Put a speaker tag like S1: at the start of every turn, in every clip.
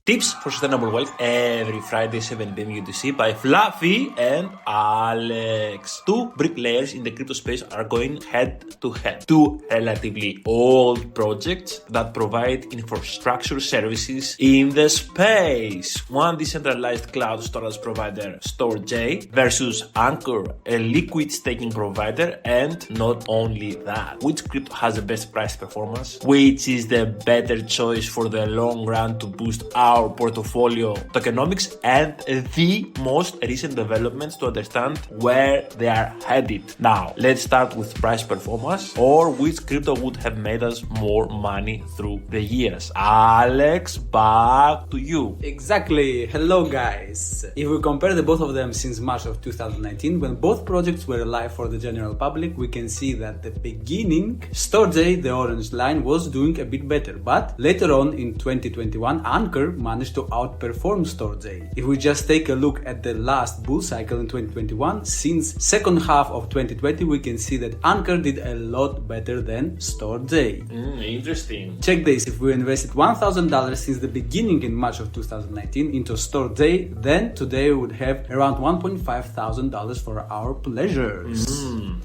S1: Tips for Sustainable Wealth every Friday 7 p.m. UTC by Fluffy and Alex. Two bricklayers in the crypto space are going head to head. Two relatively old projects that provide infrastructure services in the space. One decentralized cloud storage provider, StorJ, versus ANKR, a liquid staking provider. And not only that, which crypto has the best price performance? Which is the better choice for the long run to boost our portfolio? Tokenomics and the most recent developments to understand where they are headed. Now, let's start with price performance, or which crypto would have made us more money through the years. Alex, back to you.
S2: Exactly. Hello guys. If we compare the both of them since March of 2019, when both projects were live for the general public, we can see that the beginning, StorJ, the orange line, was doing a bit better, but later on in 2021, ANKR managed to outperform StorJ. If we just take a look at the last bull cycle in 2021, since second half of 2020, we can see that ANKR did a lot better than StorJ.
S1: Interesting.
S2: Check this, if we invested $1,000 since the beginning in March of 2019 into StorJ, then today we would have around $1,500 for our pleasures.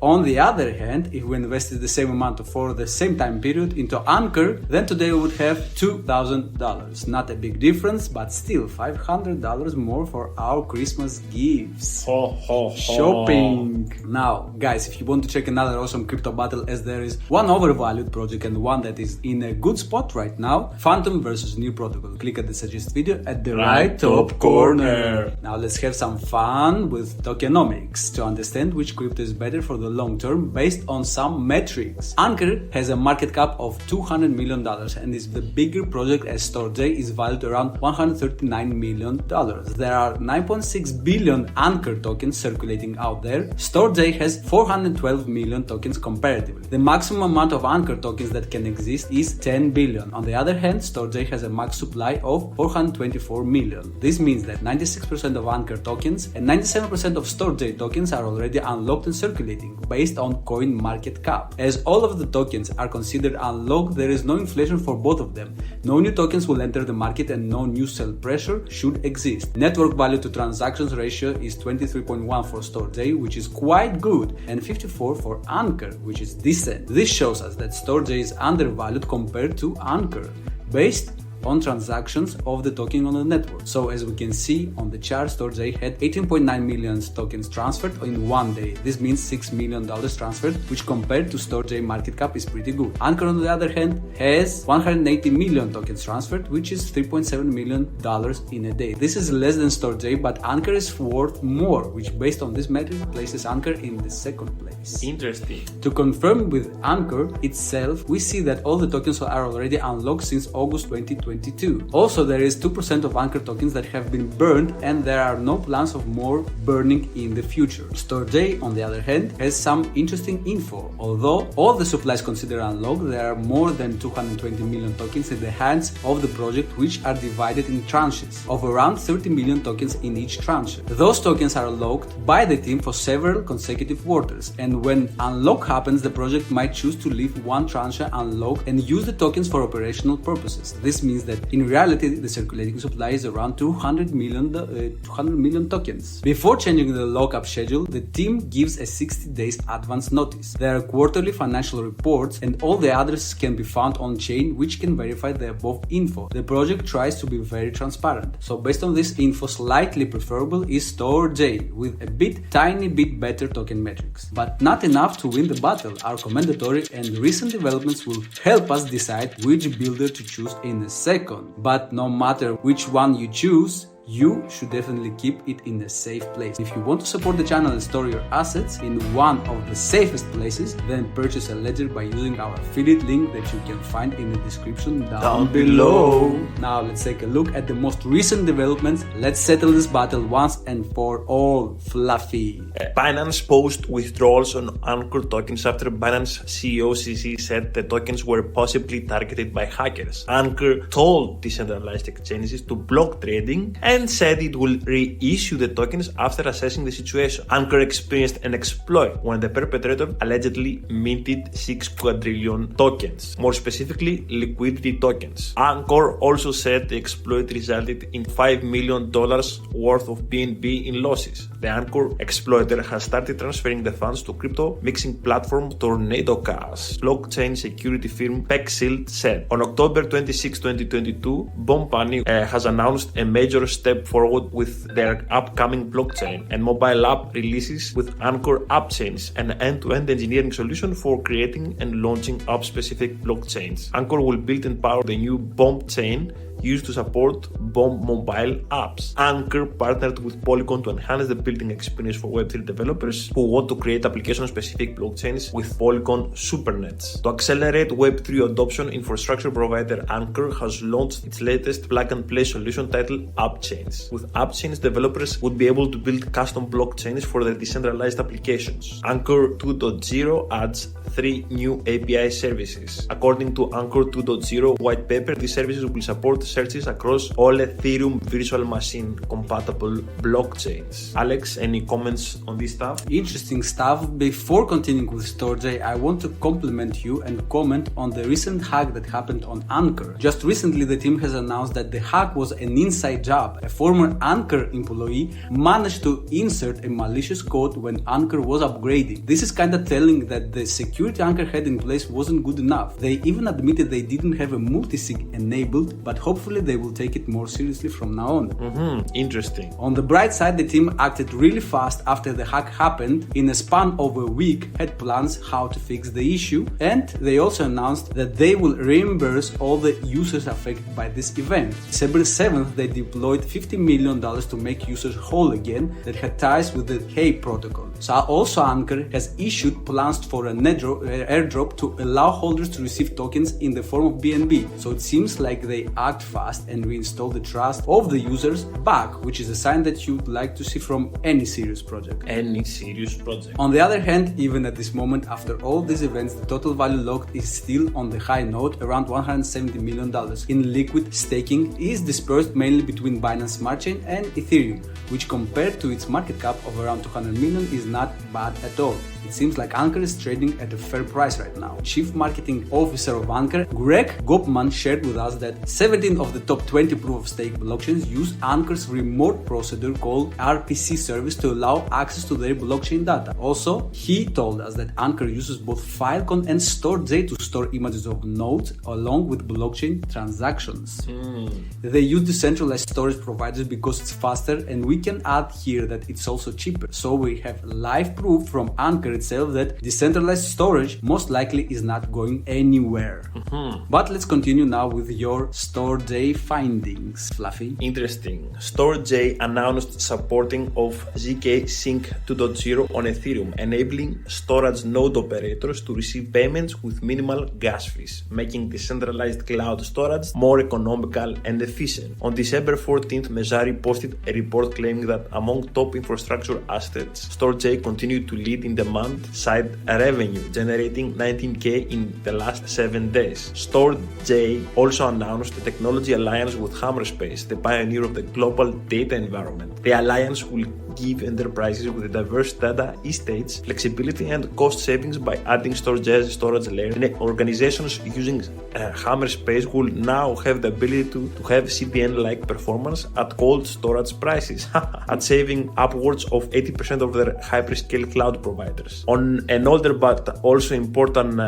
S2: On the other hand, if we invested the same amount for the same time period into ANKR, then today we would have $2,000. Not a big difference, but still $500 more for our Christmas gifts. Shopping. Now, guys, if you want to check another awesome crypto battle, as there is one overvalued project and one that is in a good spot right now, Phantom versus New Protocol. Click at the suggest video at the right top corner. Now let's have some fun with Tokenomics to understand which crypto is better for the long term based on some metrics. ANKR has a market cap of $200 million and is the bigger project, as StorJ is valued around $139 million. There are 9.6 billion ANKR tokens circulating out there. StorJ has 412 million tokens comparatively. The maximum amount of ANKR tokens that can exist is 10 billion. On the other hand, StorJ has a max supply of 424 million. This means that 96% of ANKR tokens and 97% of StorJ tokens are already unlocked and circulating based on coin market cap. As all of the tokens are considered unlocked, there is no inflation for both of them. No new tokens will enter the market and no new sell pressure should exist. Network value to transactions ratio is 23.1 for StorJ, which is quite good, and 54 for ANKR, which is decent. This shows us that StorJ is undervalued compared to ANKR, based on transactions of the token on the network. So as we can see on the chart, StorJ had 18.9 million tokens transferred in one day. This means $6 million transferred, which compared to StorJ market cap is pretty good. ANKR, on the other hand, has 180 million tokens transferred, which is $3.7 million in a day. This is less than StorJ, but ANKR is worth more, which based on this metric places ANKR in the second place.
S1: Interesting.
S2: To confirm with ANKR itself, we see that all the tokens are already unlocked since August 2022. Also, there is 2% of ANKR tokens that have been burned, and there are no plans of more burning in the future. StorJ, on the other hand, has some interesting info. Although all the supplies considered unlocked, there are more than 220 million tokens in the hands of the project, which are divided in tranches of around 30 million tokens in each tranche. Those tokens are locked by the team for several consecutive quarters, and when unlock happens, the project might choose to leave one tranche unlocked and use the tokens for operational purposes. This means that in reality, the circulating supply is around 200 million tokens. Before changing the lockup schedule, the team gives a 60 days advance notice. There are quarterly financial reports, and all the addresses can be found on chain, which can verify the above info. The project tries to be very transparent. So based on this info, slightly preferable is StorJ, with a tiny bit better token metrics. But not enough to win the battle. Our Commendatory and recent developments will help us decide which builder to choose in a second. But no matter which one you choose, you should definitely keep it in a safe place. If you want to support the channel and store your assets in one of the safest places, then purchase a ledger by using our affiliate link that you can find in the description down below. Now let's take a look at the most recent developments. Let's settle this battle once and for all. Fluffy.
S1: Binance paused withdrawals on ANKR tokens after Binance CEO CC said the tokens were possibly targeted by hackers. ANKR told decentralized exchanges to block trading and said it will reissue the tokens after assessing the situation. Anchor experienced an exploit when the perpetrator allegedly minted 6 quadrillion tokens, more specifically liquidity tokens. Anchor also said the exploit resulted in $5 million worth of BNB in losses. The Anchor exploiter has started transferring the funds to crypto mixing platform Tornado Cash, blockchain security firm Pexilt said. On October 26, 2022, Bompani has announced a major step forward with their upcoming blockchain and mobile app releases with Anchor App Chains, an end-to-end engineering solution for creating and launching app-specific blockchains. Anchor will build and power the new Bomb chain used to support Bomb mobile apps. Anchor partnered with Polygon to enhance the building experience for Web3 developers who want to create application-specific blockchains with Polygon Supernets. To accelerate Web3 adoption, infrastructure provider Anchor has launched its latest plug-and-play solution titled AppChains. With AppChains, developers would be able to build custom blockchains for their decentralized applications. Anchor 2.0 adds 3 new API services. According to Anchor 2.0 white paper, these services will support searches across all Ethereum virtual machine compatible blockchains. Alex, any comments on this stuff?
S2: Interesting stuff. Before continuing with StorJ, I want to compliment you and comment on the recent hack that happened on Anchor. Just recently, the team has announced that the hack was an inside job. A former Anchor employee managed to insert a malicious code when Anchor was upgrading. This is kinda telling that the security Anchor had in place wasn't good enough. They even admitted they didn't have a multisig enabled, but hopefully they will take it more seriously from now on.
S1: Interesting.
S2: On the bright side, the team acted really fast after the hack happened. In a span of a week, had plans how to fix the issue, and they also announced that they will reimburse all the users affected by this event. December 7th, they deployed $50 million to make users whole again that had ties with the Hey protocol. So also Anchor has issued plans for an airdrop to allow holders to receive tokens in the form of BNB. So it seems like they act fast and reinstall the trust of the users back, which is a sign that you'd like to see from any serious project. On the other hand, even at this moment, after all these events, the total value locked is still on the high note, around $170 million in liquid staking is dispersed mainly between Binance Smart Chain and Ethereum, which compared to its market cap of around 200 million is not bad at all. It seems like Anchor is trading at a fair price right now. Chief Marketing Officer of Anchor, Greg Gopman, shared with us that 17 of the top 20 proof-of-stake blockchains use Anchor's remote procedure called RPC service to allow access to their blockchain data. Also, he told us that Anchor uses both Filecoin and StorJ to store images of nodes along with blockchain transactions. They use decentralized storage providers because it's faster, and we can add here that it's also cheaper. So we have live proof from Anchor itself that decentralized storage most likely is not going anywhere. But let's continue now with your StorJ findings, Fluffy.
S1: Interesting. StorJ announced supporting of ZK Sync 2.0 on Ethereum, enabling storage node operators to receive payments with minimal gas fees, making decentralized cloud storage more economical and efficient. On December 14th, Messari posted a report claiming that among top infrastructure assets, StorJ continued to lead in demand side revenue, generating $19K in the last 7 days. StorJ also announced a technology alliance with Hammerspace, the pioneer of the global data environment. The alliance will give enterprises with a diverse data estates flexibility and cost savings by adding StorJ's storage layer, and organizations using Hammerspace will now have the ability to have CDN-like performance at cold storage prices, at saving upwards of 80% of their hyperscale cloud providers. On an older but also important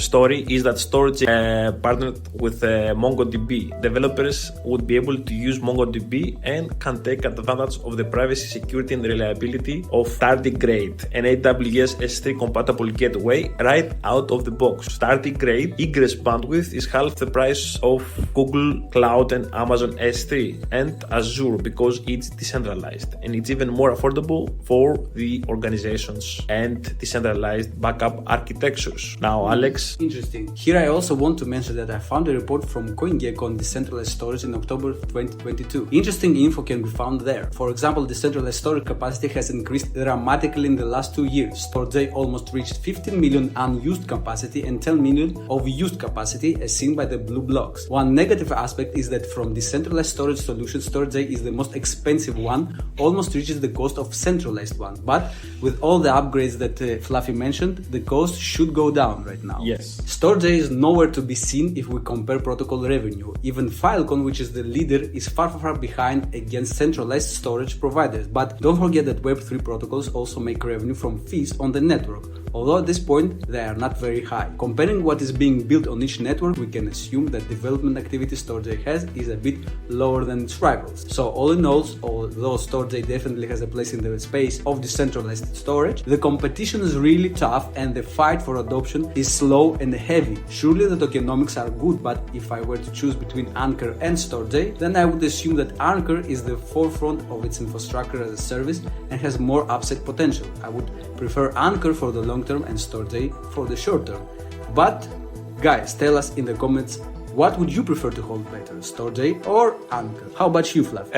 S1: story is that StorJ partnered with MongoDB. Developers would be able to use MongoDB and can take advantage of the privacy, security and reliability of tardigrade, an AWS S3 compatible gateway right out of the box. Tardigrade egress bandwidth is half the price of Google Cloud and Amazon S3 and Azure because it's decentralized, and it's even more affordable for the organizations and decentralized backup architectures. Now, Alex.
S2: Interesting. Here I also want to mention that I found a report from CoinGecko on decentralized storage in October 2022. Interesting info can be found there. For example, the centralized storage capacity has increased dramatically in the last 2 years. StorJ almost reached 15 million unused capacity and 10 million of used capacity as seen by the blue blocks. One negative aspect is that from decentralized storage solutions, StorJ is the most expensive one, almost reaches the cost of centralized one. But with all the upgrades that Fluffy mentioned, the cost should go down right now.
S1: Yes.
S2: StorJ is nowhere to be seen if we compare protocol revenue. Even Filecoin, which is the leader, is far behind against centralized storage providers. But don't forget that Web3 protocols also make revenue from fees on the network, although at this point they are not very high. Comparing what is being built on each network, we can assume that development activity StorJ has is a bit lower than its rivals. So all in all, although StorJ definitely has a place in the space of decentralized storage, the competition is really tough and the fight for adoption is slow and heavy. Surely the tokenomics are good, but if I were to choose between ANKR and StorJ, then I would assume that ANKR is the forefront of its infrastructure as a service and has more upside potential. I would prefer ANKR for the long term and StorJ for the short term. But guys, tell us in the comments, what would you prefer to hold better, StorJ or ANKR? How about you, Fluff?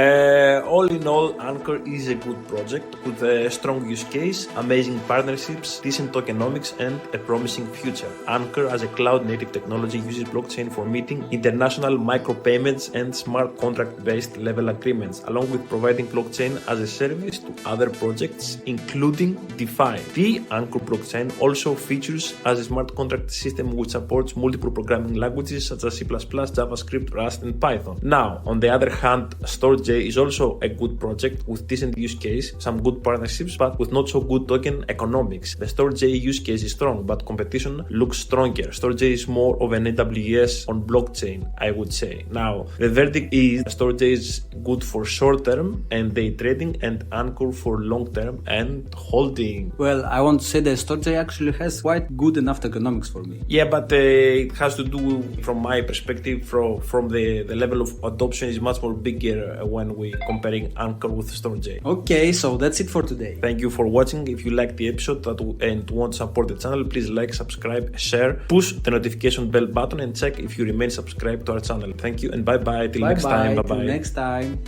S1: All in all, ANKR is a good project with a strong use case, amazing partnerships, decent tokenomics, and a promising future. ANKR, as a cloud-native technology, uses blockchain for meeting international micropayments and smart contract-based level agreements, along with providing blockchain as a service to other projects, including DeFi. The ANKR blockchain also features as a smart contract system which supports multiple programming languages such as C++, JavaScript, Rust, and Python. Now, on the other hand, StorJ is also a good project with decent use case, some good partnerships, but with not so good token economics. The StorJ use case is strong, but competition looks stronger. StorJ is more of an AWS on blockchain, I would say. Now, the verdict is StorJ is good for short term and day trading, and ANKR for long term and holding.
S2: Well, I want to say that StorJ actually has quite good enough tokenomics for me.
S1: Yeah, but it has to do, from my perspective, from the level of adoption is much more bigger when we comparing ANKR with StorJ.
S2: Okay, so that's it for today.
S1: Thank you for watching. If you liked the episode and want to support the channel, please like, subscribe, share, push the notification bell button, and check if you remain subscribed to our channel. Thank you and bye bye till next time. Bye bye.
S2: Till next time.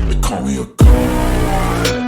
S3: They call me a god.